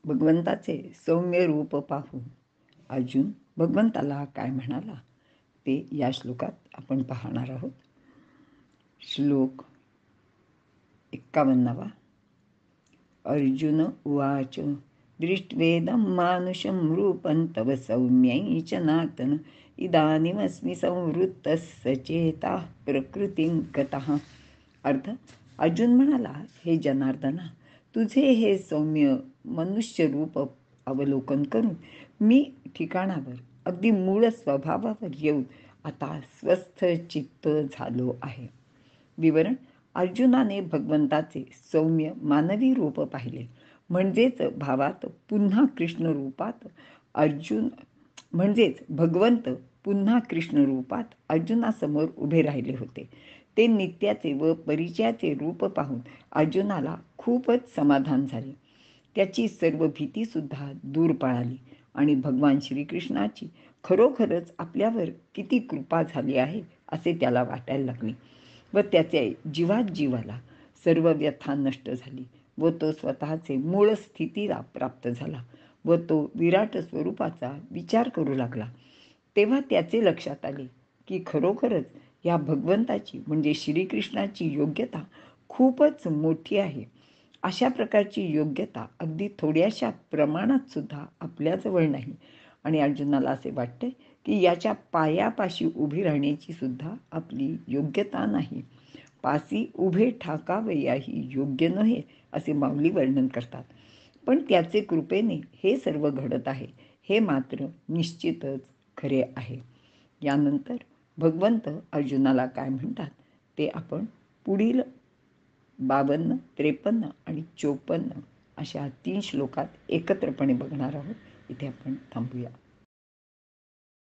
भगवंताचे सौम्य रूप पाहून अर्जुन भगवंताला काय म्हणाला ते या श्लोकात आपण पाहणार आहोत. श्लोक 51. अर्जुन उवाच दृष्ट्वेदं मानुषं रूपं तव सौम्यै च नातन इदानीमस्मि संवृत्तः सचेताः प्रकृतिं गतः. अर्थ, अर्जुन म्हणाला, हे जनार्दना, तुझे हे सौम्य मनुष्य रूप अवलोकन करून मी ठिकाणावर अगदी मूळ स्वभावावर येऊन आता स्वस्थ चित्त झालो आहे. विवरण: अर्जुनाने भगवंताचे सौम्य मानवी रूप पाहिले, म्हणजेच भावात पुन्हा कृष्ण रूपात भगवंत पुन्हा कृष्ण रूपात अर्जुनासमोर उभे राहिले होते. ते नित्याचे व परिचयाचे रूप पाहून अर्जुनाला खूपच समाधान झाले. त्याची सर्व भीतीसुद्धा दूर पळाली आणि भगवान श्रीकृष्णाची खरोखरच आपल्यावर किती कृपा झाली आहे असे त्याला वाटायला लागले व त्याच्या जीवाला सर्व व्यथा नष्ट झाली व तो स्वतःचे मूळ स्थितीला प्राप्त झाला व तो विराट स्वरूपाचा विचार करू लागला. तेव्हा त्याचे लक्षात आले की खरोखरच या भगवंताची म्हणजे श्रीकृष्णाची योग्यता खूपच मोठी आहे. अशा प्रकारची योग्यता अगदी थोड्याशा प्रमाणात सुद्धा आपल्याजवळ नाही आणि अर्जुनाला असे वाटते की याच्या पायापाशी उभी राहण्याची सुद्धा आपली योग्यता नाही. पासी उभे ठाकावयाही योग्य नव्हे असे माऊली वर्णन करतात. पण त्याचे कृपेने हे सर्व घडत आहे हे मात्र निश्चितच खरे आहे. यानंतर भगवंत अर्जुनाला काय म्हणतात ते आपण पुढील 52, 53 आणि 54 अशा 3 श्लोकात एकत्रपणे बघणार आहोत. इथे आपण थांबूया.